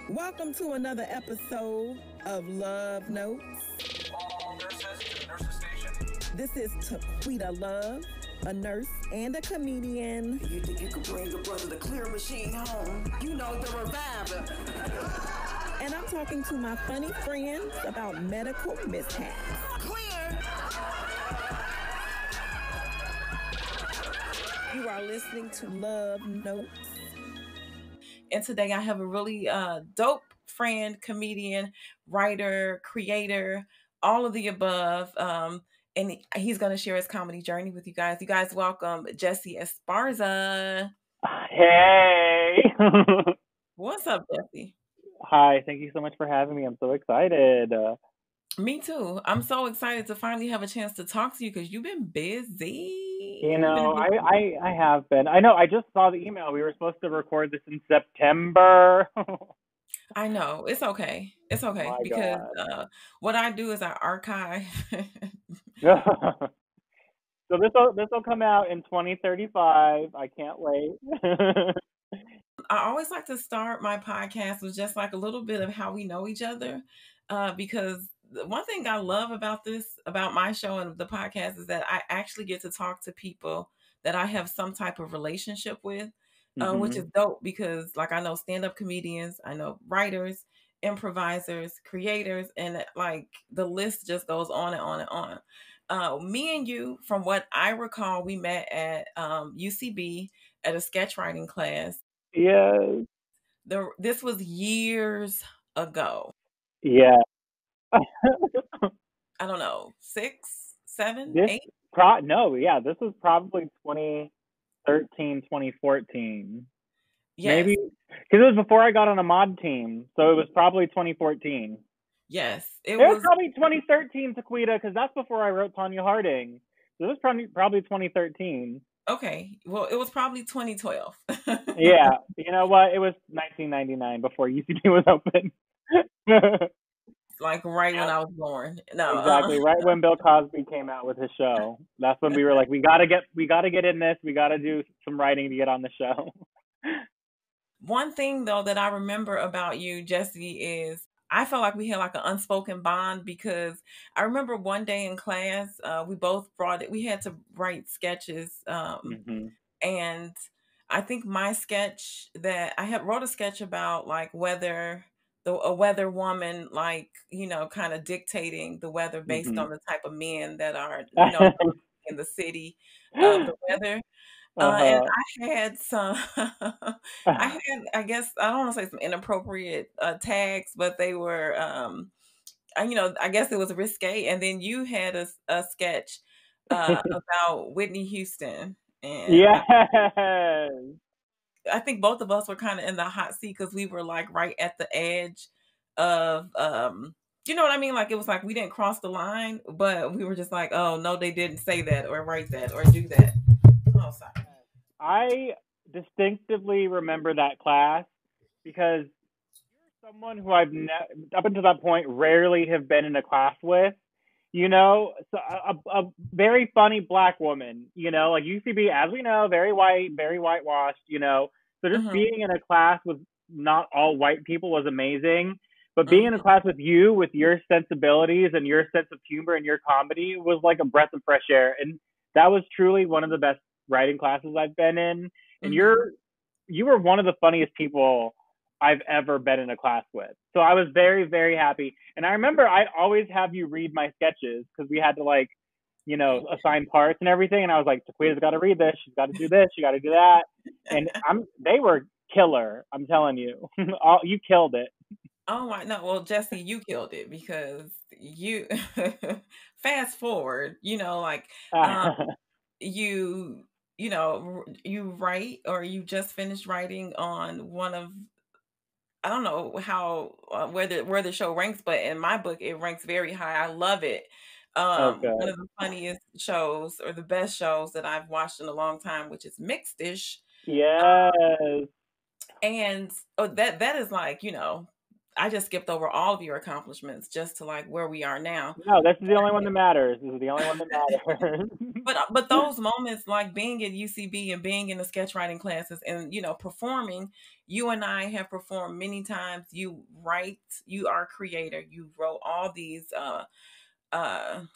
Welcome to another episode of Love Notes. All nurses to the nurses station. This is Taquita Love, a nurse and a comedian. You think you could bring your brother the clear machine home? You know the reviver. And I'm talking to my funny friends about medical mishaps. Clear! You are listening to Love Notes. And today I have a really dope friend, comedian, writer, creator, all of the above. And he's going to share his comedy journey with you guys. You guys welcome Jesse Esparza. Hey. What's up, Jesse? Hi, thank you so much for having me. I'm so excited. Me too. I'm so excited to finally have a chance to talk to you because you've been busy. You know, I have been. I know, I just saw the email. We were supposed to record this in September. I know. It's okay. It's okay My because what I do is I archive. So this will come out in 2035. I can't wait. I always like to start my podcast with just like a little bit of how we know each other, because one thing I love about my show and the podcast is that I actually get to talk to people that I have some type of relationship with, which is dope because like I know stand-up comedians, I know writers, improvisers, creators, and like the list just goes on and on and on. Me and you, from what I recall, we met at UCB at a sketch writing class. Yes. This was years ago. Yeah. I don't know, 6, 7, This 8? this was probably 2013, 2014. Yes. Maybe, because it was before I got on a mod team, so it was probably 2014. Yes. It was probably 2013, Taquita, because that's before I wrote Tanya Harding. So it was probably 2013. Okay. Well, it was probably 2012. Yeah. You know what? It was 1999 before UCB was open. Like right when I was born. No. Exactly. Right when Bill Cosby came out with his show. That's when we were like, we gotta get in this. We gotta do some writing to get on the show. One thing though that I remember about you, Jesse, is I felt like we had like an unspoken bond because I remember one day in class, we had to write sketches. And I think my sketch that I had wrote a sketch about like a weather woman, like, kind of dictating the weather based on the type of men that are, in the city of the weather. And I had I guess, I don't want to say some inappropriate tags, but they were, I guess it was risque. And then you had a sketch about Whitney Houston. And Yes. I think both of us were kind of in the hot seat because we were like right at the edge of, you know what I mean? Like it was like we didn't cross the line, but we were just like, oh no, they didn't say that or write that or do that. Oh, sorry. I distinctly remember that class because you're someone who I've up until that point rarely have been in a class with. So a very funny black woman, like UCB, as we know, very white, very whitewashed, So just being in a class with not all white people was amazing. But being in a class with you, with your sensibilities and your sense of humor and your comedy was like a breath of fresh air. And that was truly one of the best writing classes I've been in. And you were one of the funniest people I've ever been in a class with. So I was very, very happy. And I remember I'd always have you read my sketches because we had to assign parts and everything. And I was like, Taquita's got to read this. She's got to do this. She got to do that. And they were killer. I'm telling you, you killed it. Oh my no! Well, Jesse, you killed it because you fast forward. You write or you just finished writing on one of, I don't know how where the show ranks, but in my book it ranks very high. I love it. Okay. One of the funniest shows or the best shows that I've watched in a long time, which is Mixed-ish. Yes. And that is like, I just skipped over all of your accomplishments just to like where we are now. No, this is the only one that matters. This is the only one that matters. But those moments, like being at UCB and being in the sketch writing classes and, you know, performing, you and I have performed many times. You write, you are a creator. You wrote all these Spanx,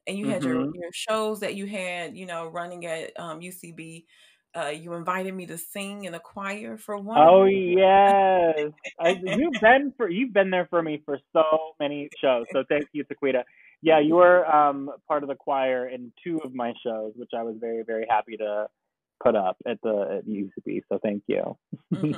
and you had hmm your shows that you had, you know, running at UCB. You invited me to sing in a choir for one of Oh them. yes, you've been there for me for so many shows. So thank you, Taquita. Yeah, you were part of the choir in two of my shows, which I was very very happy to put up at UCB. So thank you. Hmm.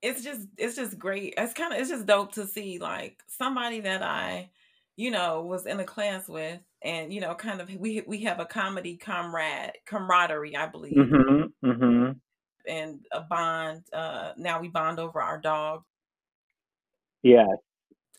It's just great. It's just dope to see like somebody that I, you know, was in a class with, and you know, kind of we have a comedy camaraderie, I believe, hmm and a bond. Now we bond over our dog. Yes.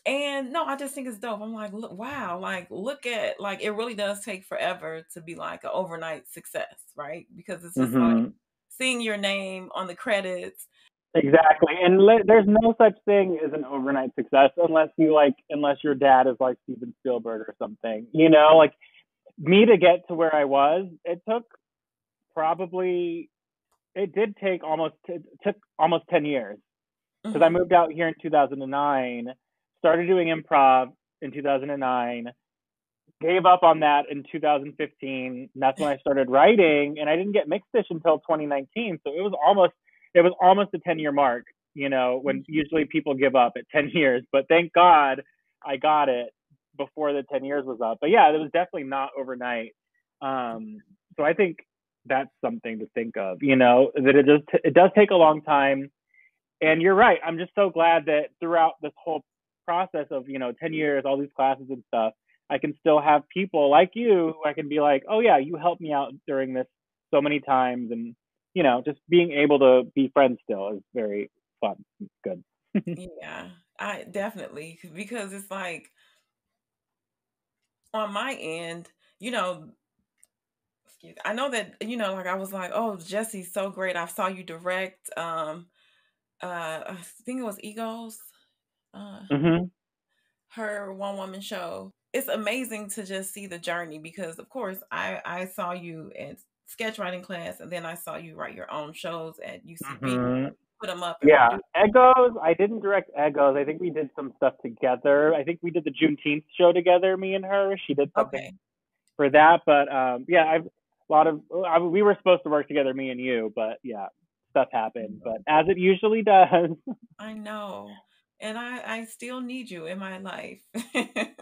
And no, I just think it's dope. I'm like, look, wow, like look at like it really does take forever to be like an overnight success, right? Because it's just like hmm seeing your name on the credits. Exactly. And there's no such thing as an overnight success unless your dad is like Steven Spielberg or something. You know, like me to get to where I was, probably it did take it took almost 10 years because I Hmm. moved out here in 2009, started doing improv in 2009, gave up on that in 2015, and that's when I started writing, and I didn't get Mixed Dish until 2019, so it was almost a 10-year mark, you know, when usually people give up at 10 years, but thank God I got it before the 10 years was up. But yeah, it was definitely not overnight. So I think that's something to think of, you know, that it does take a long time. And you're right. I'm just so glad that throughout this whole process of, you know, 10 years, all these classes and stuff, I can still have people like you who I can be like, oh, yeah, you helped me out during this so many times. And, you know, just being able to be friends still is very fun. It's good. Yeah, I definitely, because it's like on my end, you know, I know that, you know, like I was like, oh, Jesse's so great. I saw you direct. I think it was Egos, uh, hmm her one woman show. It's amazing to just see the journey because, of course, I saw you in sketch writing class, and then I saw you write your own shows at UCB, hmm put them up and Yeah. produce. Egos, I didn't direct Egos. I think we did some stuff together. I think we did the Juneteenth show together, me and her. She did something Okay. for that. But yeah, we were supposed to work together, me and you, but yeah, stuff happened. But as it usually does. I know. And I still need you in my life.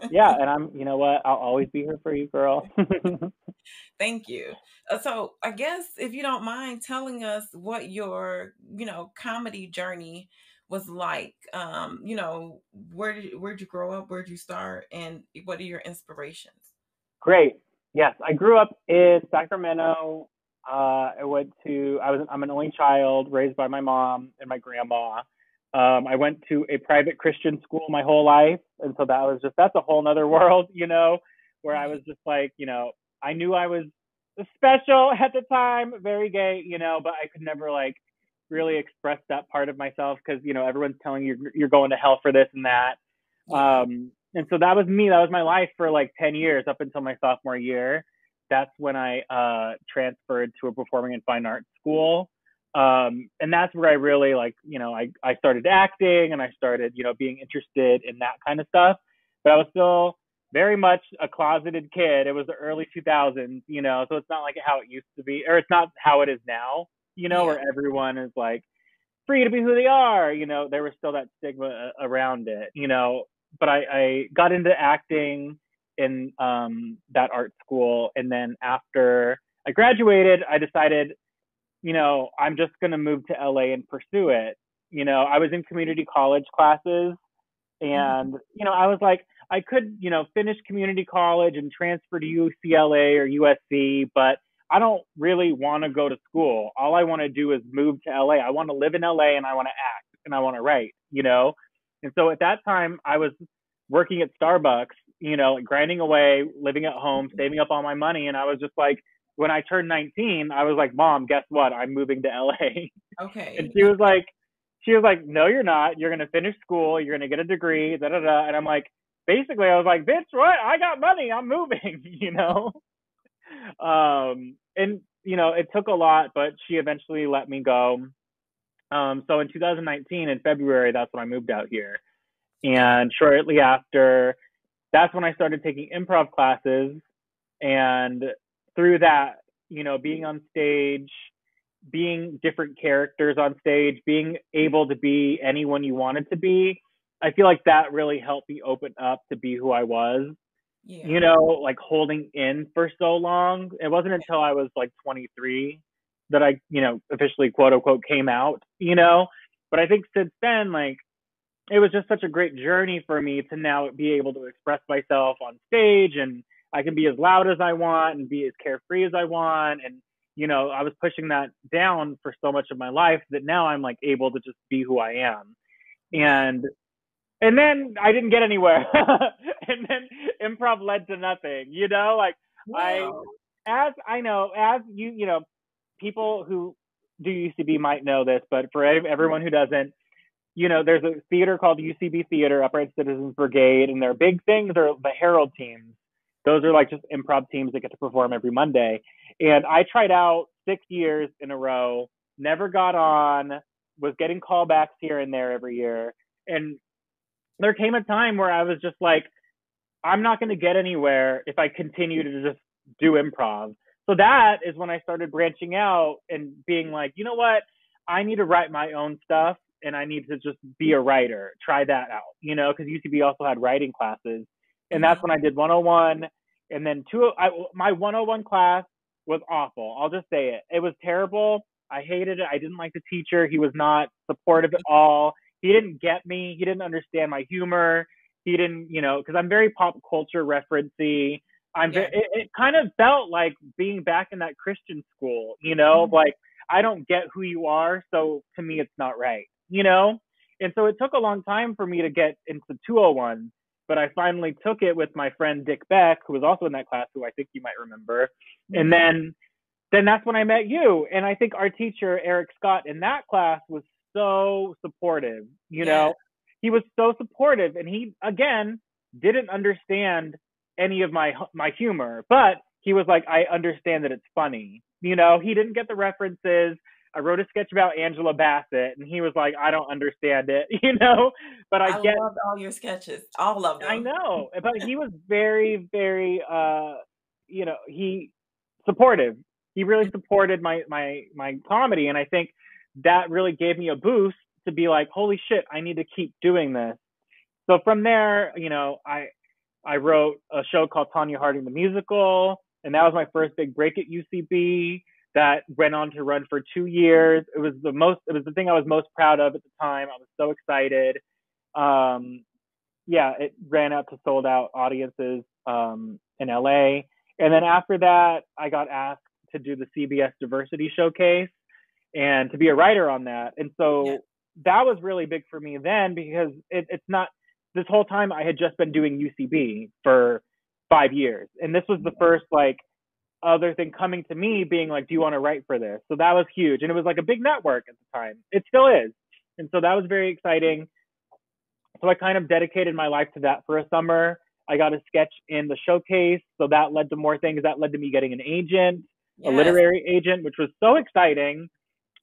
Yeah, and you know what? I'll always be here for you, girl. Thank you. So I guess if you don't mind telling us what your, you know, comedy journey was like, you know, where'd you grow up, where'd you start, and what are your inspirations? Great. Yes, I grew up in Sacramento. I'm an only child raised by my mom and my grandma. I went to a private Christian school my whole life. And so that's a whole nother world, you know, where I was Right. just like, you know, I knew I was special at the time, very gay, you know, but I could never like really express that part of myself because, you know, everyone's telling you you're going to hell for this and that. Yeah. And so that was me. That was my life for like 10 years up until my sophomore year. That's when I transferred to a performing and fine arts school. And that's where I really like, you know, I started acting and I started, you know, being interested in that kind of stuff. But I was still very much a closeted kid. It was the early 2000s, you know, so it's not like how it used to be, or it's not how it is now, you know, Yeah. where everyone is like, free to be who they are. You know, there was still that stigma around it, you know. But I got into acting in that art school. And then after I graduated, I decided, you know, I'm just going to move to LA and pursue it. You know, I was in community college classes Hmm. and, you know, I was like, I could, you know, finish community college and transfer to UCLA or USC, but I don't really want to go to school. All I want to do is move to LA. I want to live in LA and I want to act and I want to write, you know? And so at that time, I was working at Starbucks, you know, like grinding away, living at home, saving up all my money. And I was just like, when I turned 19, I was like, Mom, guess what? I'm moving to LA. And Okay. she was like, no, you're not. You're going to finish school. You're going to get a degree, da, da, da. And I'm like, basically, I was like, bitch, what? I got money. I'm moving, you know? And, you know, it took a lot, but she eventually let me go. So in 2019, in February, that's when I moved out here. And shortly after, that's when I started taking improv classes. And through that, you know, being on stage, being different characters on stage, being able to be anyone you wanted to be, I feel like that really helped me open up to be who I was. Yeah. You know, like holding in for so long. It wasn't until I was like 23 that I, you know, officially quote unquote came out, you know. But I think since then, like, it was just such a great journey for me to now be able to express myself on stage, and I can be as loud as I want and be as carefree as I want. And, you know, I was pushing that down for so much of my life that now I'm like able to just be who I am. And then I didn't get anywhere. And then improv led to nothing, you know, like Wow. as you know, people who do UCB might know this, but for everyone who doesn't, you know, there's a theater called UCB Theater, Upright Citizens Brigade, and their big things are the Herald teams. Those are like just improv teams that get to perform every Monday. And I tried out 6 years in a row, never got on, was getting callbacks here and there every year. And there came a time where I was just like, I'm not going to get anywhere if I continue to just do improv. So that is when I started branching out and being like, you know what? I need to write my own stuff, and I need to just be a writer. Try that out, you know, because UCB also had writing classes. And that's when I did 101. And then my 101 class was awful. I'll just say it. It was terrible. I hated it. I didn't like the teacher. He was not supportive at all. He didn't get me. He didn't understand my humor. He didn't, you know, because I'm very pop culture referencey. It kind of felt like being back in that Christian school, you know, like I don't get who you are, so to me it's not right, you know. And so it took a long time for me to get into 201, but I finally took it with my friend Dick Beck, who was also in that class, who I think you might remember. And then that's when I met you. And I think our teacher Eric Scott in that class was so supportive, you know. He was so supportive, and he again didn't understand any of my humor, but he was like, I understand that it's funny, you know. He didn't get the references. I wrote a sketch about Angela Bassett, and he was like, I don't understand it, you know. But I loved all your sketches, all of them. I know, but he was very, very, you know, he supportive. He really supported my comedy, and I think that really gave me a boost to be like, holy shit, I need to keep doing this. So from there, you know, I wrote a show called Tanya Harding the Musical, and that was my first big break at UCB. That went on to run for 2 years. It was the thing I was most proud of at the time. I was so excited. Yeah, it ran out to sold out audiences in LA. And then after that, I got asked to do the CBS Diversity Showcase and to be a writer on that. And so that was really big for me then, because it's not, this whole time I had just been doing UCB for 5 years. And this was the first like other thing coming to me being like, do you want to write for this? So that was huge. And it was like a big network at the time. It still is. And so that was very exciting. So I kind of dedicated my life to that for a summer. I got a sketch in the showcase. So that led to more things. That led to me getting an agent, a literary agent, which was so exciting.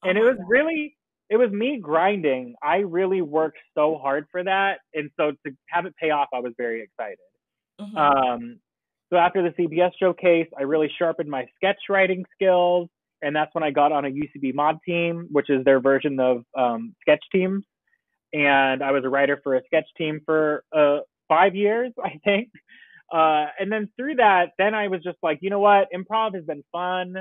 And it was me grinding. I really worked so hard for that. And so to have it pay off, I was very excited. So after the CBS showcase, I really sharpened my sketch writing skills. And that's when I got on a UCB mod team, which is their version of sketch teams. And I was a writer for a sketch team for 5 years, I think. And then through that, then I was just like, you know what? Improv has been fun.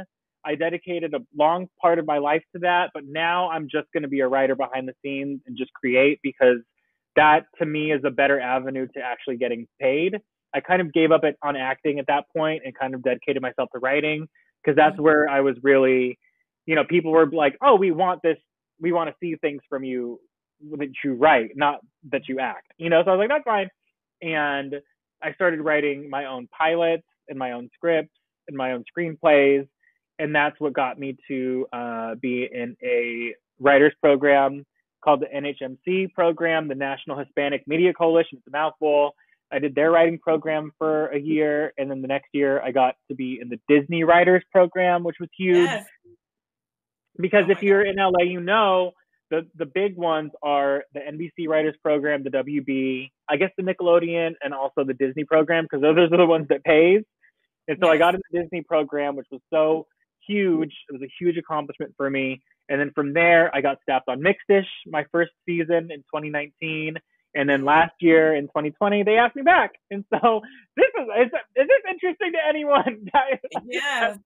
I dedicated a long part of my life to that. But now I'm just going to be a writer behind the scenes and just create, because that to me is a better avenue to actually getting paid. I kind of gave up on acting at that point and kind of dedicated myself to writing, because that's where I was really, you know, people were like, oh, we want this. We want to see things from you that you write, not that you act, you know? So I was like, that's fine. And I started writing my own pilots and my own scripts and my own screenplays. And that's what got me to be in a writer's program called the NHMC program, the National Hispanic Media Coalition. It's a mouthful. I did their writing program for a year, and then the next year I got to be in the Disney Writers program, which was huge. Yes. Because Oh if my you're in LA, you know the big ones are the NBC Writers program, the WB, I guess the Nickelodeon, and also the Disney program, because those are the ones that pays. And so I Yes. got in the Disney program, which was so huge. It was a huge accomplishment for me. And then from there, I got staffed on Mixed-ish my first season in 2019. And then last year in 2020, they asked me back. And so is this interesting to anyone? Yes.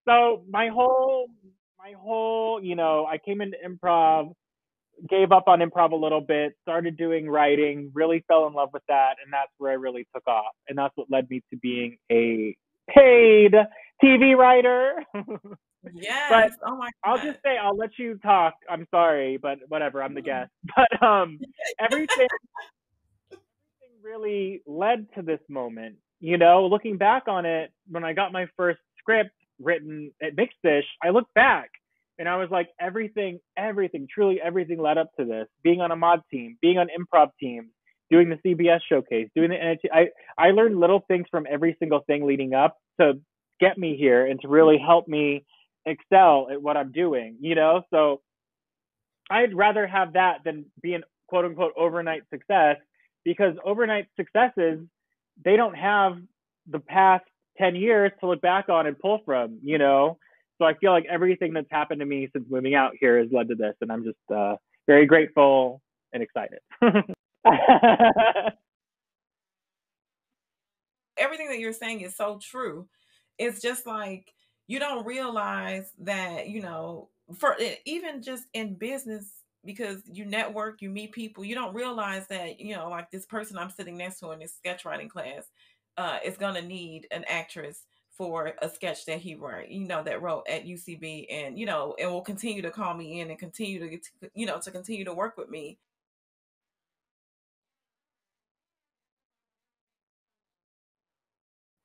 So my whole, I came into improv, gave up on improv a little bit, started doing writing, really fell in love with that, and that's where I really took off. And that's what led me to being a paid TV writer. Yes. But oh my I'll God. just say, I'll let you talk. I'm sorry, but whatever, I'm the guest. But everything really led to this moment. Looking back on it, when I got my first script written at Mixed-ish, I looked back and I was like, everything, truly everything led up to this. Being on a mod team, being on improv teams, doing the CBS showcase, doing the NHT. I learned little things from every single thing leading up to get me here and to really help me excel at what I'm doing, So I'd rather have that than be an quote unquote overnight success, because overnight successes, they don't have the past 10 years to look back on and pull from, So I feel like everything that's happened to me since moving out here has led to this, and I'm just very grateful and excited. Everything that you're saying is so true. It's just like you don't realize that, for even just in business, because you network, you meet people, you don't realize that, like this person I'm sitting next to in this sketch writing class is going to need an actress for a sketch that he that wrote at UCB, and, and will continue to call me in and continue to continue to work with me.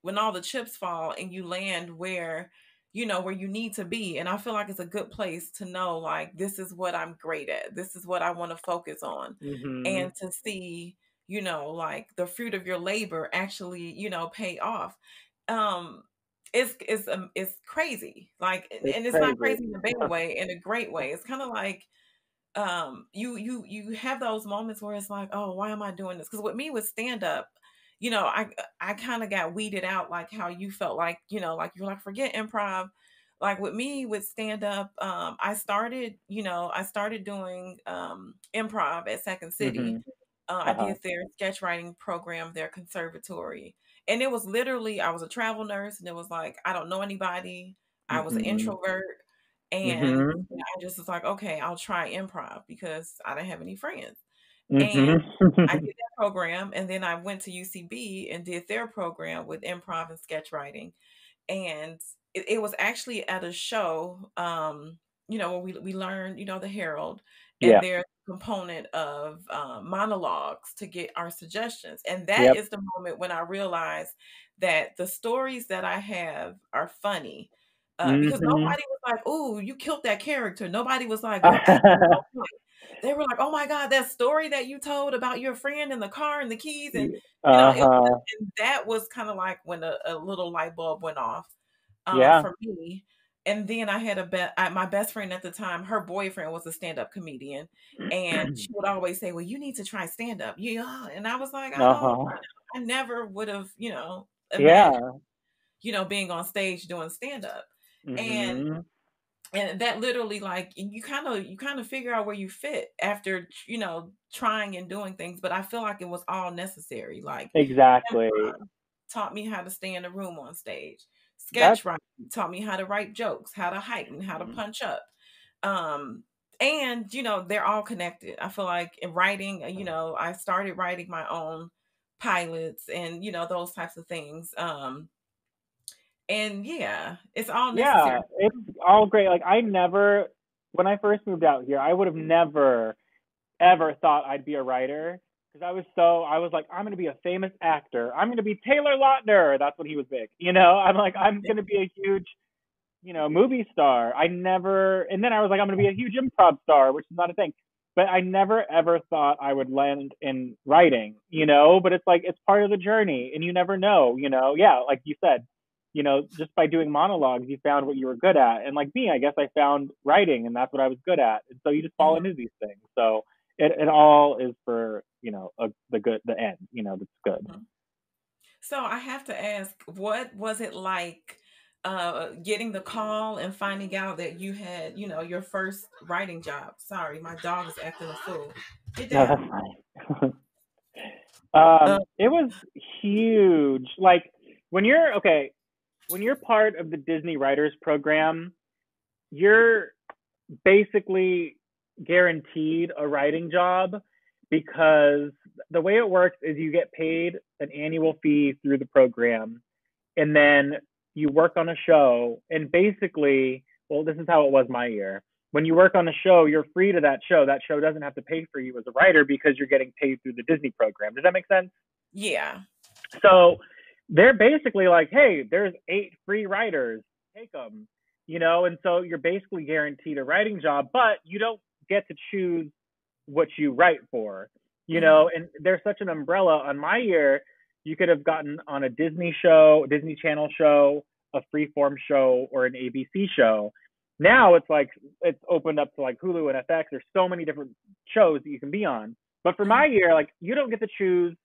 When all the chips fall and you land where you need to be. And I feel like it's a good place to know, like, this is what I'm great at, this is what I want to focus on. And to see like the fruit of your labor actually pay off. It's crazy, like, and it's not crazy in a bad way, in a great way. It's kind of like you have those moments where it's like, oh, why am I doing this? Because with me, with stand up, I kind of got weeded out, like how you felt, like, like you're like, forget improv. Like with me, with stand up, I started doing improv at Second City. I did their sketch writing program, their conservatory. And it was literally, I was a travel nurse, and it was like, I don't know anybody. I was an introvert. And I just was like, okay, I'll try improv because I didn't have any friends. And I did that program, and then I went to UCB and did their program with improv and sketch writing. And it was actually at a show, where we learned, the Herald, and there's a component of monologues to get our suggestions. And that is the moment when I realized that the stories that I have are funny. Because nobody was like, "Ooh, you killed that character." Nobody was like, "Your acting was on point." They were like, "Oh my God, that story that you told about your friend in the car and the keys," and and that was kind of like when a little light bulb went off for me. And then I had my best friend at the time, her boyfriend was a stand-up comedian, and she would always say, "Well, you need to try stand-up." Yeah, and I was like, I never would have, imagined, being on stage doing stand-up. And that literally, like, you kind of figure out where you fit after trying and doing things. But I feel like it was all necessary. Like, exactly, taught me how to stay in the room on stage. Sketch writing taught me how to write jokes, how to heighten, how to punch up. And they're all connected. I feel like in writing, I started writing my own pilots and those types of things. And yeah, it's all necessary. Yeah, it's all great. Like, when I first moved out here, I would have never, ever thought I'd be a writer, because I was like, I'm going to be a famous actor. I'm going to be Taylor Lautner. That's when he was big. I'm like, I'm going to be a huge, movie star. And then I was like, I'm going to be a huge improv star, which is not a thing. but I never ever thought I would land in writing, but it's like, it's part of the journey and you never know, yeah, like you said, just by doing monologues, you found what you were good at. And like me, I guess I found writing and that's what I was good at. And so you just fall Mhm. into these things. So it all is for, the end, that's good. Mhm. So I have to ask, what was it like getting the call and finding out that you had, your first writing job? Sorry, my dog is acting a fool. Get No, down. that's fine. Uh, It was huge. Like when you're part of the Disney Writers Program, you're basically guaranteed a writing job because the way it works is you get paid an annual fee through the program and then you work on a show and basically, well, this is how it was my year. When you work on a show, you're free to that show. That show doesn't have to pay for you as a writer because you're getting paid through the Disney program. Does that make sense? yeah. So they're basically like, hey, there's 8 free writers, take them, and so you're basically guaranteed a writing job, but you don't get to choose what you write for, Hmm. and there's such an umbrella. On my year, you could have gotten on a Disney show, Disney Channel show, a freeform show, or an ABC show. Now it's like it's opened up to like Hulu and FX. There's so many different shows that you can be on. But for Hmm. my year, like you don't get to choose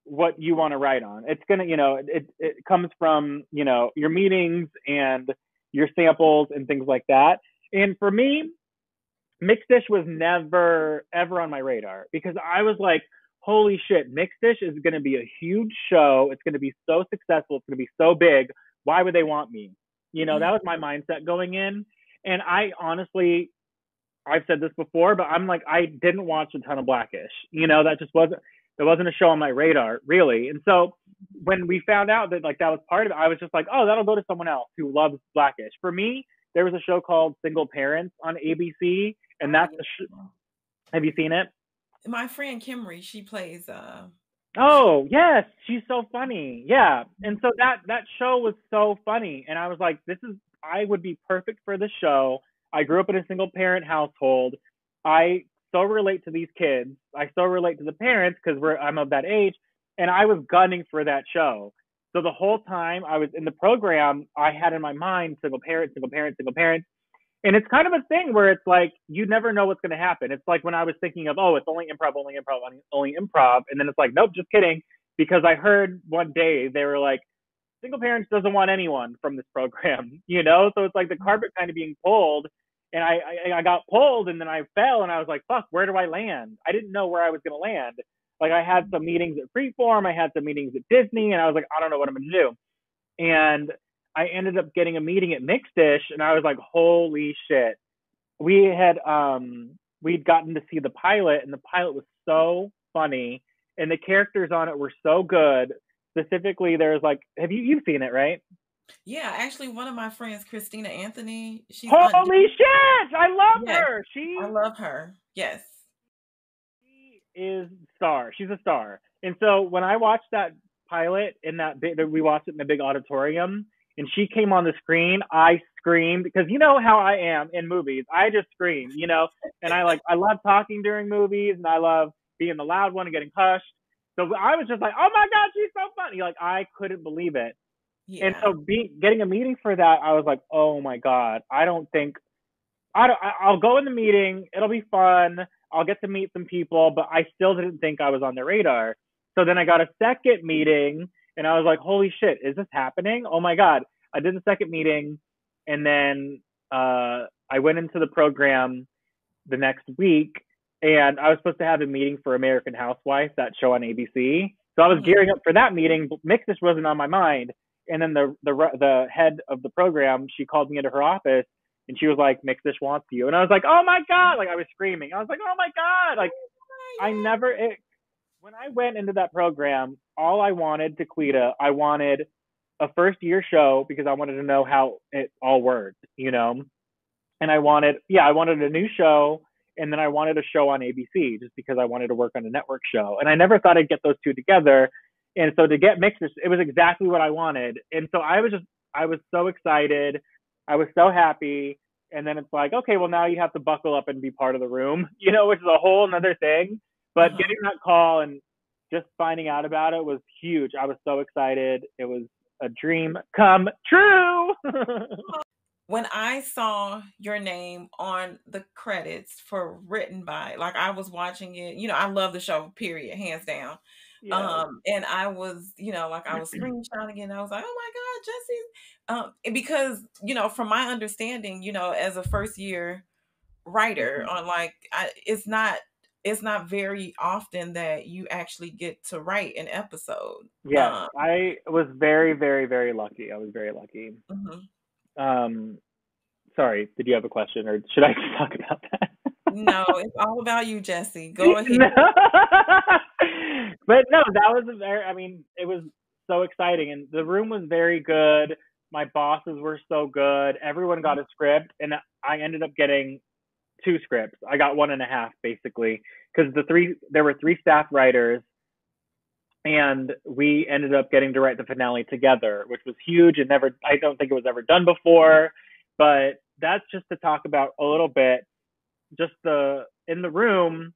what you want to write on. It's gonna, it comes from, your meetings and your samples and things like that. And for me, Mixed Dish was never ever on my radar because I was like, holy shit, Mixed Dish is gonna be a huge show. It's gonna be so successful. It's gonna be so big. Why would they want me? That was my mindset going in. And I honestly, I've said this before, but I'm like, I didn't watch a ton of Blackish. That just wasn't, there wasn't a show on my radar really. And so when we found out that like that was part of it, I was just like, oh, that'll go to someone else who loves Blackish. For me, there was a show called Single Parents on ABC, and Oh, that's yeah. have you seen it? My friend Kimry, she plays Oh yes, she's so funny. Yeah, and so that show was so funny, and I was like, this is, I would be perfect for this show. I grew up in a single parent household. I so relate to these kids. I so relate to the parents because I'm of that age, and I was gunning for that show. So the whole time I was in the program, I had in my mind single parent, single parent, single parent. And it's kind of a thing where it's like you never know what's going to happen. It's like when I was thinking of, oh, it's only improv, only improv, only improv, and then it's like, nope, just kidding, because I heard one day they were like, single parents doesn't want anyone from this program, So it's like the carpet kind of being pulled, and I got pulled, and then I fell, and I was like, fuck, where do I land? I didn't know where I was going to land. Like I had some meetings at Freeform, I had some meetings at Disney, and I was like, I don't know what I'm going to do. And I ended up getting a meeting at Mixed Dish, and I was like, holy shit. We'd gotten to see the pilot, and the pilot was so funny, and the characters on it were so good. Specifically, there's like, you've seen it, right? Yeah, actually one of my friends, Christina Anthony, she's on. Holy shit! I love Yes, her. I love her. Yes. She is star. She's a star. And so when I watched that pilot in we watched it in the big auditorium, and she came on the screen, I screamed because you know how I am in movies. I just scream, and I love talking during movies, and I love being the loud one and getting hushed. So I was just like, oh my god, she's so funny! Like I couldn't believe it. And Yeah. so getting a meeting for that, I was like, oh my god, I don't think I'll go in the meeting. It'll be fun. I'll get to meet some people, but I still didn't think I was on the radar. So then I got a second meeting, and I was like, holy shit, is this happening? Oh my God. I did the second meeting, and then I went into the program the next week, and I was supposed to have a meeting for American Housewife, that show on ABC. So I was Mhm. gearing up for that meeting, but Mixed wasn't on my mind. And then the head of the program, she called me into her office, and she was like, Mixed wants you. And I was like, oh my God. Like I was screaming. I was like, oh my God. Like I never, when I went into that program, all I wanted, Taquita, I wanted a first year show because I wanted to know how it all worked, And I wanted a new show, and then I wanted a show on ABC just because I wanted to work on a network show. And I never thought I'd get those two together. And so to get Mixed, it was exactly what I wanted. And so I was so excited. I was so happy. and then it's like, okay, well, now you have to buckle up and be part of the room, you know, which is a whole another thing. But getting that call and just finding out about it was huge. I was so excited. It was a dream come true. When I saw your name on the credits for written by, like I was watching it, you know, I love the show, period, hands down. Yeah. And I was, you know, like I was screenshotting it and I was like, oh my God, Jesse's, and because, you know, from my understanding, you know, as a first year writer on like, it's not very often that you actually get to write an episode. Yes, I was very, very, very lucky. I was very lucky. Mhm. Sorry, did you have a question or should I just talk about that? No, it's all about you, Jesse. Go ahead. But no, that was I mean, it was so exciting and the room was very good. My bosses were so good. Everyone got a script and I ended up getting 2 scripts. I got 1.5 basically because there were 3 staff writers and we ended up getting to write the finale together, which was huge and I don't think it was ever done before. But that's just to talk about a little bit. Just in the room,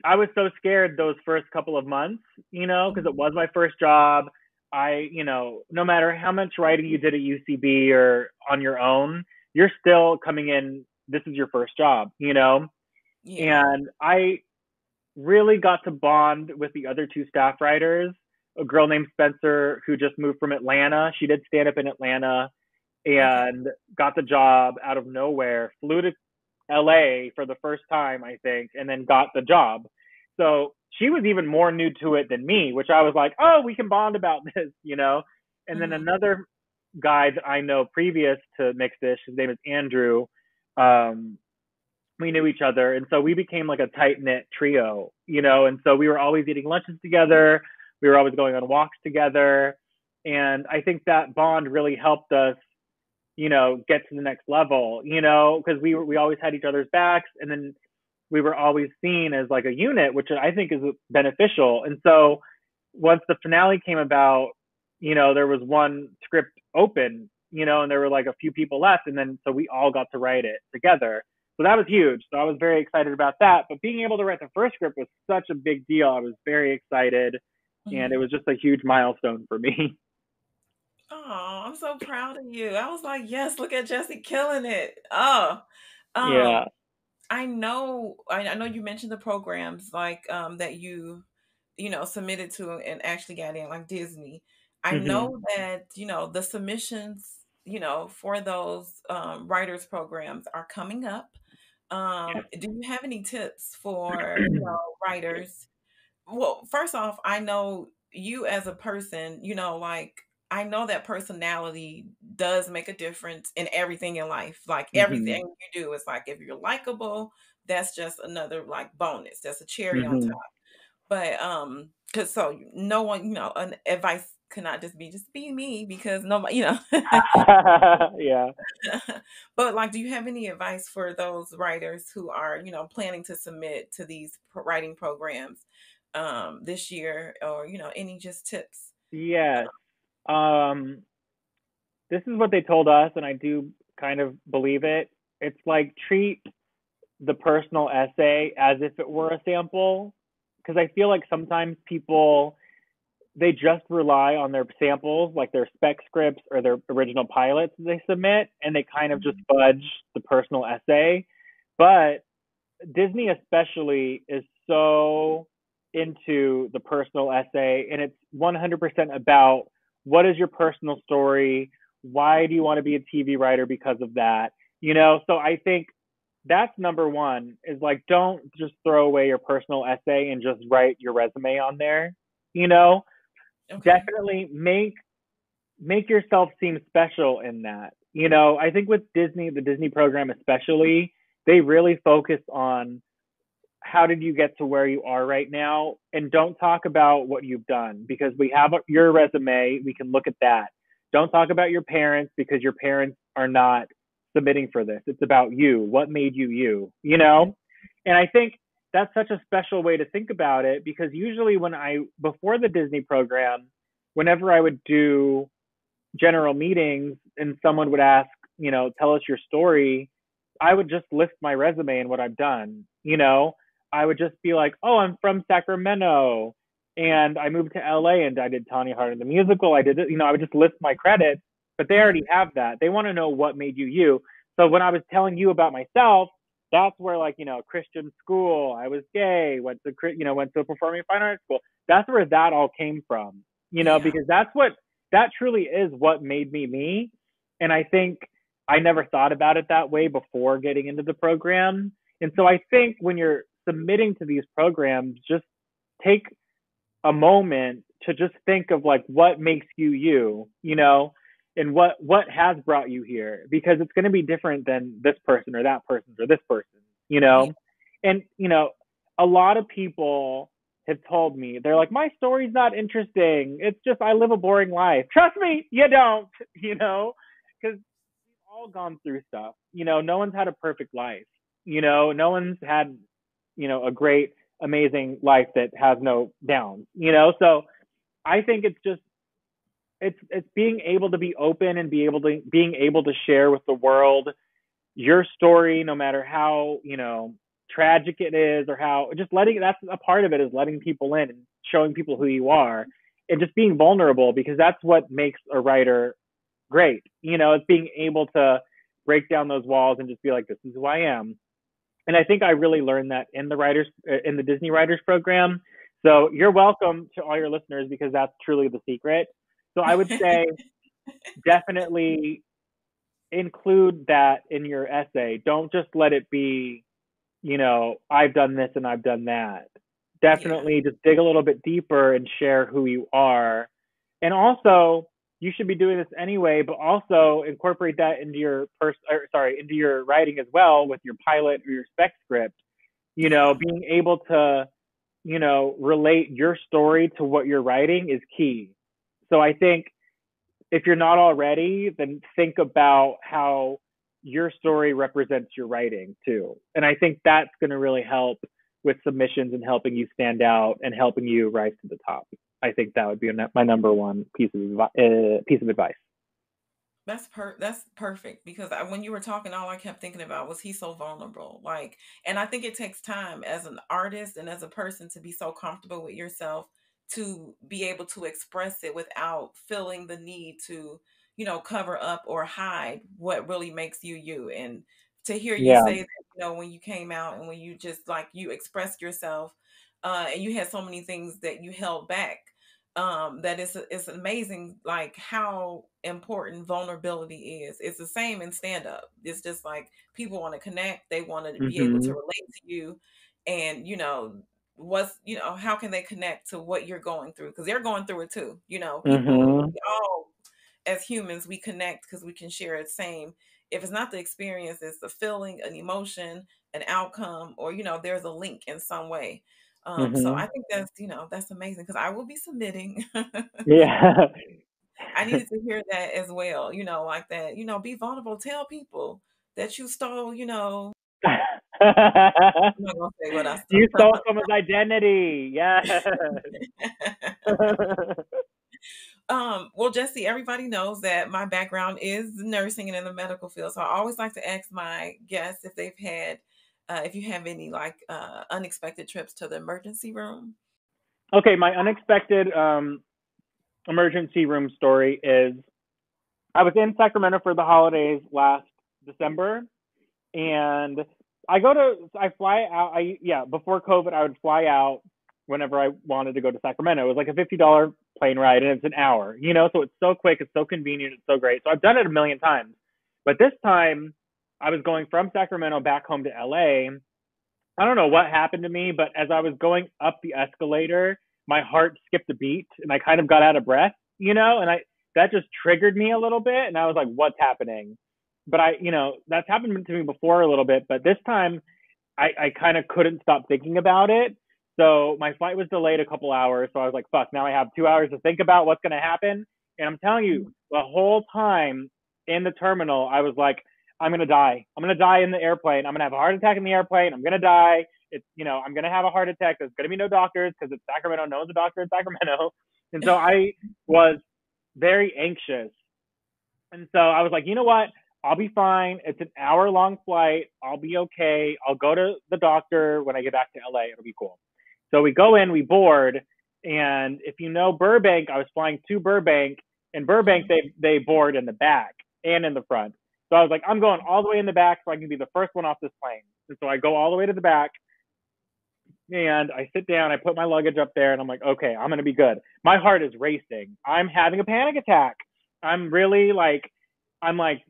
I was so scared those first couple of months, you know, because it was my first job. You know, no matter how much writing you did at UCB or on your own, you're still coming in. This is your first job, you know? Yeah. And I really got to bond with the other 2 staff writers, a girl named Spencer who just moved from Atlanta. She did stand up in Atlanta and got the job out of nowhere, flew to LA for the first time, I think, and then got the job. So she was even more new to it than me, which I was like, oh, we can bond about this, you know? And then another guy that I know previous to Mixed Dish, his name is Andrew. We knew each other. And so we became like a tight knit trio, you know? And so we were always eating lunches together. We were always going on walks together. And I think that bond really helped us, you know, get to the next level, you know, because we always had each other's backs and then we were always seen as like a unit, which I think is beneficial. And so once the finale came about, you know, there was 1 script open, you know, and there were like a few people left. And then so we all got to write it together. So that was huge. So I was very excited about that. But being able to write the first script was such a big deal. I was very excited and it was just a huge milestone for me. Oh, I'm so proud of you. I was like, yes, look at Jesse killing it. Oh, Yeah. I know you mentioned the programs like that you know submitted to and actually got in, like Disney. I know that, you know, the submissions, you know, for those writers programs are coming up. Do you have any tips for, you know, writers? Well, first off, I know you as a person, you know, like I know that personality does make a difference in everything in life. Like everything you do is like if you're likable, that's just another like bonus. That's a cherry on top. But cuz so no one, you know, an advice cannot just be me because nobody, you know. Yeah. But like do you have any advice for those writers who are, you know, planning to submit to these writing programs this year, or, you know, any just tips? Yes. This is what they told us, and I do kind of believe it. It's like treat the personal essay as if it were a sample, because I feel like sometimes people they just rely on their samples, like their spec scripts or their original pilots they submit, and they kind of just fudge the personal essay. But Disney especially is so into the personal essay, and it's 100% about what is your personal story? Why do you want to be a TV writer because of that? You know, so I think that's number one is like, don't just throw away your personal essay and just write your resume on there. You know, definitely make yourself seem special in that. You know, I think with Disney, the Disney program especially, they really focus on how did you get to where you are right now, and don't talk about what you've done because we have your resume, we can look at that. Don't talk about your parents because your parents are not submitting for this. It's about you. What made you you, you know? And I think that's such a special way to think about it because usually before the Disney program, whenever I would do general meetings and someone would ask, tell us your story, I would just list my resume and what I've done. I would just be like, oh, I'm from Sacramento and I moved to LA and I did Tanya Harding the musical. I did it, I would just list my credits, but they already have that. They want to know what made you you. So when I was telling you about myself, that's where Christian school, I was gay, went to a performing fine arts school. That's where that all came from, because that truly is what made me me. And I think I never thought about it that way before getting into the program. And so I think when you're submitting to these programs, just take a moment to just think of what makes you you, and what has brought you here, because it's going to be different than this person or that person or this person, Yeah. and a lot of people have told me, they're like, my story's not interesting, it's just I live a boring life. Trust me, you don't, because we've all gone through stuff. No one's had a perfect life. No one's had a great amazing life that has no downs. So I think it's just it's being able to be open and being able to share with the world your story, no matter how tragic it is, or how just that's a part of it, is letting people in and showing people who you are, and just being vulnerable, because that's what makes a writer great. It's being able to break down those walls and just be like, this is who I am. And I think I really learned that in the Disney Writers Program. So you're welcome to all your listeners, because that's truly the secret. So I would say definitely include that in your essay. Don't just let it be, I've done this and I've done that. Definitely just dig a little bit deeper and share who you are. And also, you should be doing this anyway, but also incorporate that into your into your writing as well, with your pilot or your spec script. Being able to, relate your story to what you're writing is key. So I think if you're not already, then think about how your story represents your writing too. And I think that's going to really help with submissions and helping you stand out and helping you rise to the top. I think that would be my number one piece of advice. That's perfect, because when you were talking, all I kept thinking about was he's so vulnerable. And I think it takes time as an artist and as a person to be so comfortable with yourself to be able to express it without feeling the need to, cover up or hide what really makes you you. And to hear you Yeah. say that, when you came out and when you just you expressed yourself, and you had so many things that you held back, that it's amazing how important vulnerability is. It's the same in stand up. It's just people want to connect, they want to be able to relate to you, and how can they connect to what you're going through, because they're going through it too. People, we all as humans, we connect because we can share the same. If it's not the experience, it's the feeling, an emotion, an outcome, or there's a link in some way. So I think that's amazing, because I will be submitting. Yeah. I needed to hear that as well, like that, be vulnerable, tell people that you stole, I'm not gonna say what I stole. You stole someone's identity. Yeah. Well, Jesse, everybody knows that my background is nursing and in the medical field. So I always like to ask my guests if they've had, if you have any unexpected trips to the emergency room. Okay, my unexpected emergency room story is, I was in Sacramento for the holidays last December, and I fly out. Before COVID, I would fly out whenever I wanted to go to Sacramento. It was like a $50 plane ride, and it's an hour, so it's so quick, it's so convenient, it's so great. So I've done it a million times. But this time, I was going from Sacramento back home to LA. I don't know what happened to me, but as I was going up the escalator, my heart skipped a beat, and I kind of got out of breath, and that just triggered me a little bit, and I was like, what's happening? But that's happened to me before a little bit, but this time I kind of couldn't stop thinking about it. So my flight was delayed a couple hours. So I was like, fuck, now I have 2 hours to think about what's going to happen. And I'm telling you, the whole time in the terminal, I was like, I'm going to die. I'm going to die in the airplane. I'm going to have a heart attack in the airplane. I'm going to die. It's, I'm going to have a heart attack. There's going to be no doctors because it's Sacramento. No one's a doctor in Sacramento. And so I was very anxious. And so I was like, you know what? I'll be fine. It's an hour-long flight. I'll be okay. I'll go to the doctor when I get back to LA. It'll be cool. So we go in, we board, and if you know Burbank, I was flying to Burbank. In Burbank, they board in the back and in the front. So I was like, I'm going all the way in the back so I can be the first one off this plane. And so I go all the way to the back, and I sit down, I put my luggage up there, and I'm like, okay, I'm going to be good. My heart is racing. I'm having a panic attack. I'm really like, my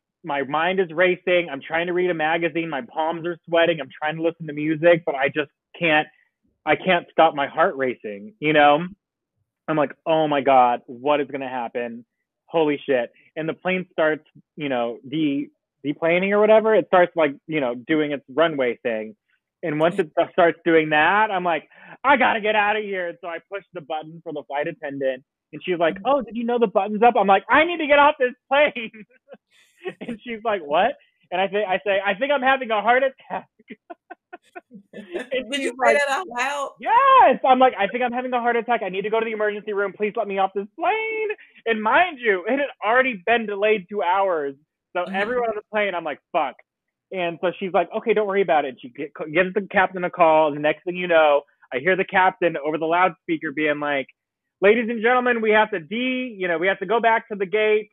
mind is racing. I'm trying to read a magazine. My palms are sweating. I'm trying to listen to music, but I just can't, I can't stop my heart racing, you know? I'm like, oh my God, what is going to happen? Holy shit. And the plane starts, you know, deplaning or whatever. It starts like, you know, doing its runway thing. And once it starts doing that, I'm like, I got to get out of here. And so I push the button for the flight attendant. And she's like, oh, did you know the button's up? I'm like, I need to get off this plane. And she's like, what? And I say, I think I'm having a heart attack. Did you say that out loud? Yes. I'm like, I think I'm having a heart attack. I need to go to the emergency room. Please let me off this plane. And mind you, it had already been delayed 2 hours. So everyone on the plane, I'm like, fuck. And so she's like, okay, don't worry about it. She gives the captain a call. And the next thing you know, I hear the captain over the loudspeaker being like, ladies and gentlemen, we have to go back to the gate.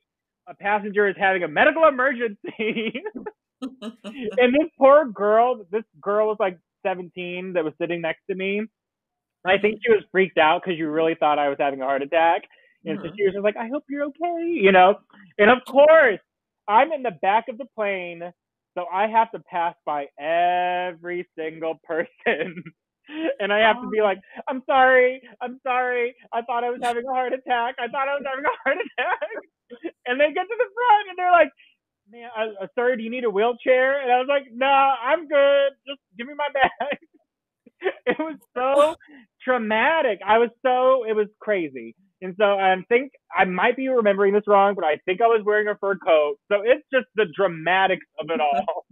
A passenger is having a medical emergency. And this poor girl, was like 17 that was sitting next to me. I think she was freaked out because you really thought I was having a heart attack. And so she was just like, I hope you're okay, you know? And of course, I'm in the back of the plane, so I have to pass by every single person. And I have to be like, I'm sorry. I thought I was having a heart attack. And they get to the front and they're like, man, sir, do you need a wheelchair? And I was like, no, I'm good. Just give me my bag. It was so traumatic. It was crazy. And so I think I might be remembering this wrong, but I think I was wearing a fur coat. So it's just the dramatics of it all.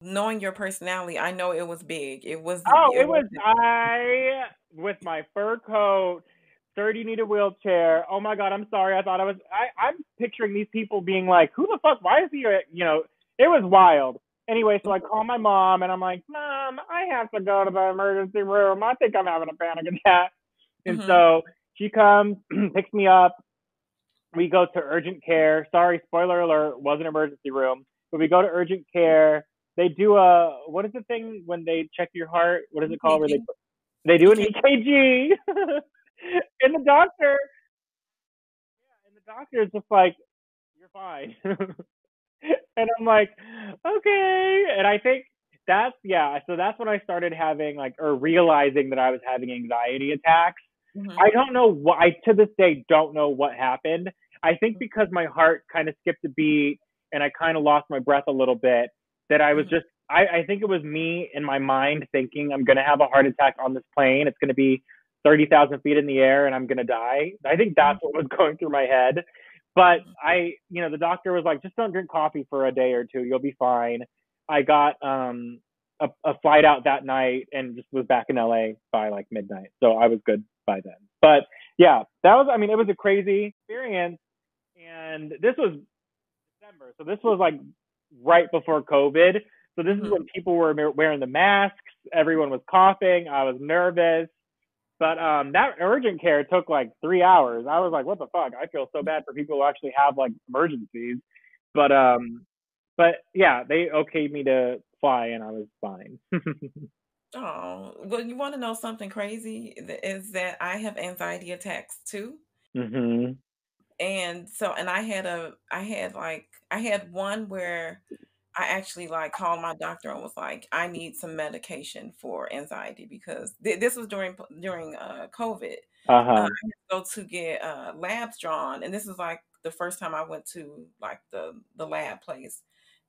Knowing your personality, I know it was big. It was I with my fur coat. Sir, do you need a wheelchair? Oh my God, I'm sorry. I'm picturing these people being like, who the fuck? Why is he? You know, it was wild. Anyway, so I call my mom and I'm like, Mom, I have to go to the emergency room. I think I'm having a panic attack. And so she comes, picks me up. We go to urgent care. Sorry, spoiler alert, was an emergency room. But we go to urgent care. They do what is the thing when they check your heart? What is it called? Where they do an EKG. And the doctor is just like, you're fine. And I'm like, okay. And I think so that's when I started having realizing that I was having anxiety attacks. I don't know what, I to this day don't know what happened. I think because my heart kind of skipped a beat and I kind of lost my breath a little bit, that I was just, I think it was me in my mind thinking I'm going to have a heart attack on this plane. It's going to be 30,000 feet in the air and I'm going to die. I think that's what was going through my head. But the doctor was like, just don't drink coffee for a day or two. You'll be fine. I got a flight out that night and just was back in LA by like midnight. So I was good by then. But yeah, it was a crazy experience. And this was December. So this was like right before COVID. So this is when people were wearing the masks. Everyone was coughing. I was nervous. But that urgent care took like 3 hours. I was like, what the fuck? I feel so bad for people who actually have like emergencies. But yeah, they okayed me to fly and I was fine. Oh, well, you want to know something crazy? Is that I have anxiety attacks too. And so, and I had one where I actually like called my doctor and was like, I need some medication for anxiety because this was during COVID. I had to go to get labs drawn, and this is like the first time I went to like the lab place,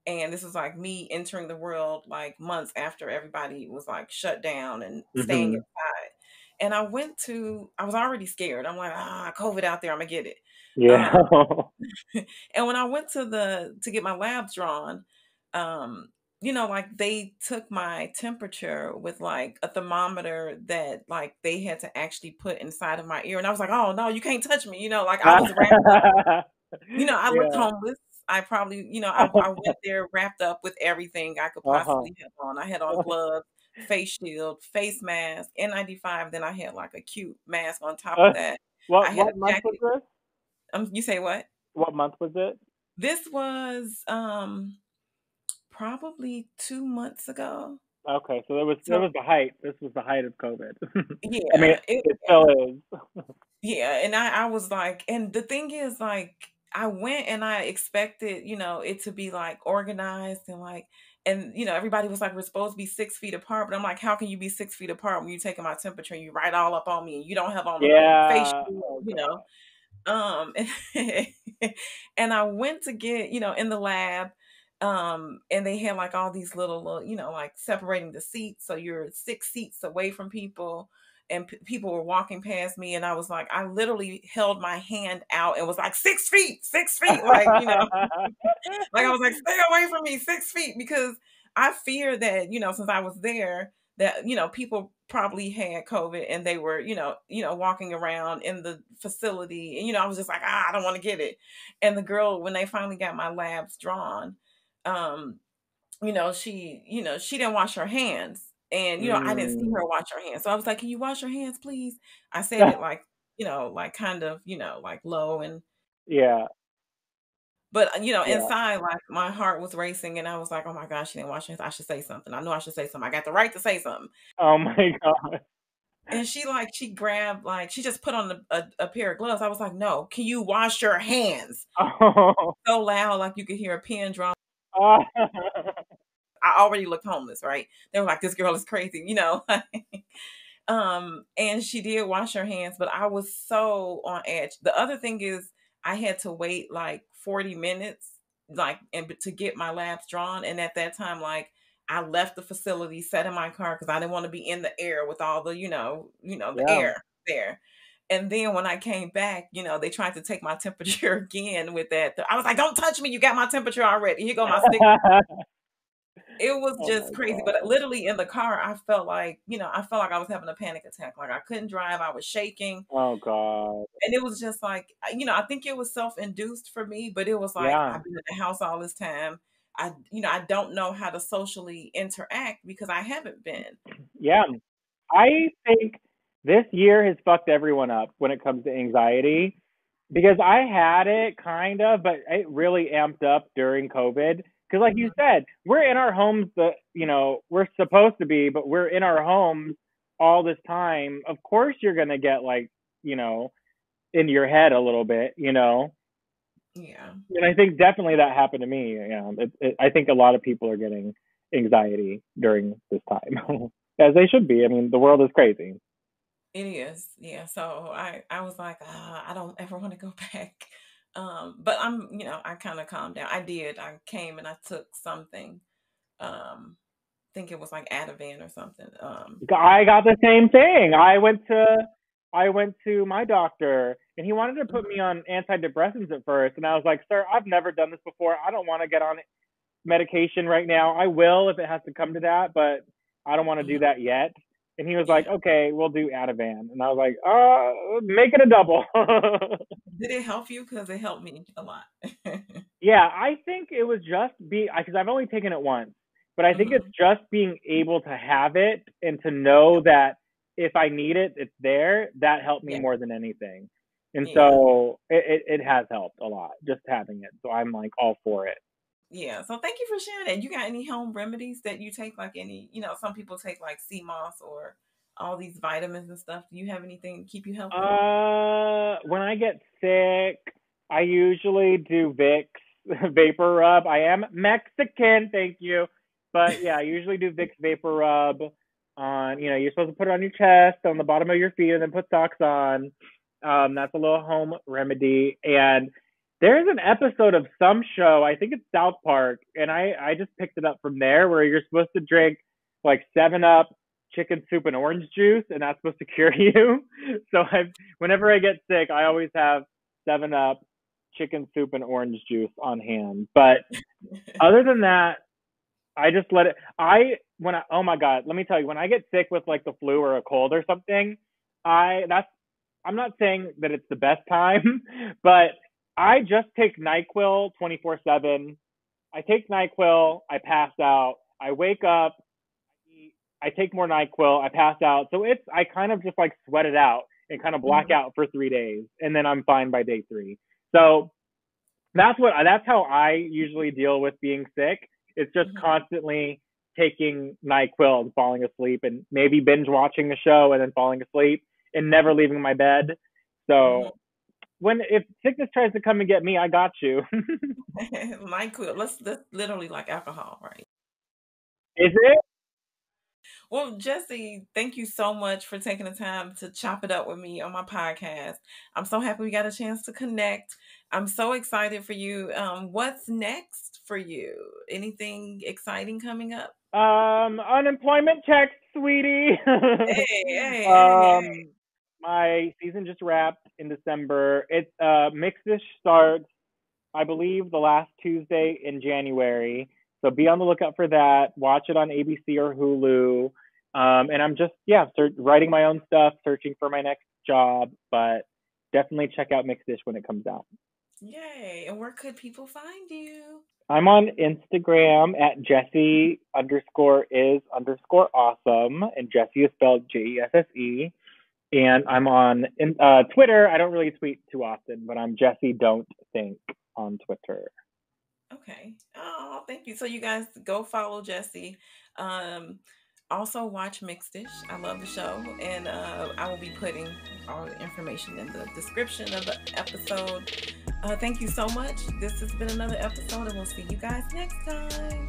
and this was like me entering the world like months after everybody was like shut down and staying inside. And I was already scared. I'm like, COVID out there, I'm gonna get it. Yeah. And when I went to get my labs drawn, like they took my temperature with like a thermometer that like they had to actually put inside of my ear. And I was like, oh no, you can't touch me. Like I was wrapped up. I looked homeless. I probably, I went there wrapped up with everything I could Uh-huh. possibly have on. I had on gloves, face shield, face mask, N95. Then I had like a cute mask on top of that. I had What a month was jacket. this? You say what? What month was it? This was probably 2 months ago. Okay, so it So was the height. This was the height of COVID. I mean, yeah, it still is. yeah, and I was like, and the thing is, like, I went and I expected, it to be like organized and like, and everybody was like, we're supposed to be 6 feet apart, but I'm like, how can you be 6 feet apart when you're taking my temperature and you right all up on me and you don't have on a face Yeah. shield, Oh God. and I went to get, in the lab, and they had like all these little, like separating the seats, so you're 6 seats away from people, and people were walking past me, and I was like, I literally held my hand out and was like, 6 feet, 6 feet, like, like I was like, stay away from me, 6 feet, because I fear that, since I was there, that, people probably had COVID and they were, walking around in the facility. And, I was just like, I don't want to get it. And the girl, when they finally got my labs drawn, um, she didn't wash her hands. And, I didn't see Mm. her wash her hands. So I was like, can you wash your hands, please? I said it like, like kind of, like low, and Yeah. but, Yeah. inside, like, my heart was racing, and I was like, "Oh my gosh, she didn't wash her hands. I should say something. I know I should say something. I got the right to say something." Oh my God. And she grabbed, like, she just put on a pair of gloves. I was like, "No, can you wash your hands?" Oh. So loud, like, you could hear a pin drop. Oh. I already looked homeless, right? They were like, "This girl is crazy," and she did wash her hands, but I was so on edge. The other thing is I had to wait like 40 minutes, like, and to get my labs drawn. And at that time, like, I left the facility, sat in my car because I didn't want to be in the air with all the, the Yeah. air there. And then when I came back, they tried to take my temperature again with that. I was like, don't touch me. You got my temperature already. Here go my stick. It was Oh just my crazy, but God. literally in the car, I felt like, I was having a panic attack. Like, I couldn't drive, I was shaking, Oh God. and it was just like, I think it was self-induced for me, but it was like, Yeah. I've been in the house all this time. I don't know how to socially interact because I haven't been. Yeah. I think this year has fucked everyone up when it comes to anxiety because I had it kind of, but it really amped up during COVID. Because, like you Mhm. said, we're in our homes that, we're supposed to be, but we're in our homes all this time. Of course, you're going to get, like, in your head a little bit. Yeah, And I think definitely that happened to me. I think a lot of people are getting anxiety during this time, as they should be. I mean, the world is crazy. it is. Yeah. So I was like, I don't ever want to go back. But I kind of calmed down. I did. I came and I took something. Think it was like Ativan or something. I got the same thing. I went to my doctor and he wanted to put me on antidepressants at first, and I was like, "Sir, I've never done this before. I don't want to get on medication right now. I will if it has to come to that, but I don't want to do Mhm. that yet." And he was like, Yeah. "Okay, we'll do Ativan." And I was like, make it a double." Did it help you? Because it helped me a lot. Yeah, I think it was just because I've only taken it once, but I think it's Mhm. just being able to have it and to know that if I need it, it's there. That helped me Yeah. more than anything. And Yeah. so it has helped a lot just having it. So I'm like all for it. Yeah. So thank you for sharing that. You got any home remedies that you take? Like any, some people take like sea moss or all these vitamins and stuff. Do you have anything to keep you healthy? When I get sick, I usually do Vicks vapor rub. I am Mexican, thank you. But yeah, I usually do Vicks vapor rub on, you're supposed to put it on your chest, on the bottom of your feet, and then put socks on. That's a little home remedy. And there's an episode of some show, I think it's South Park, and I just picked it up from there where you're supposed to drink like 7 Up, chicken soup, and orange juice, and that's supposed to cure you. So whenever I get sick, I always have 7 Up, chicken soup, and orange juice on hand. But other than that, I just let it. Oh my God, let me tell you, when I get sick with like the flu or a cold or something, I'm not saying that it's the best time, but I just take NyQuil 24/7. I take NyQuil, I pass out, I wake up, I take more NyQuil, I pass out. So I kind of just like sweat it out and kind of black out for 3 days, and then I'm fine by day 3. So that's how I usually deal with being sick. It's just constantly taking NyQuil and falling asleep, and maybe binge watching a show and then falling asleep and never leaving my bed. So if sickness tries to come and get me, I got you. NyQuil. That's literally like alcohol, right? Is it? Well, Jesse, thank you so much for taking the time to chop it up with me on my podcast. I'm so happy we got a chance to connect. I'm so excited for you. What's next for you? Anything exciting coming up? Unemployment checks, sweetie. Hey. My season just wrapped in December. It's Mixed-ish starts, I believe, the last Tuesday in January. So be on the lookout for that. Watch it on ABC or Hulu. And I'm just writing my own stuff, searching for my next job. But definitely check out Mixed-ish when it comes out. Yay! And where could people find you? I'm on Instagram at Jesse_is_awesome, and Jesse is spelled Jesse. And I'm on Twitter. I don't really tweet too often, but I'm Jesse Don't Think on Twitter. Okay. Oh, thank you. So you guys go follow Jesse. Also watch Mixed-ish. I love the show, and I will be putting all the information in the description of the episode. Thank you so much. This has been another episode, and we'll see you guys next time.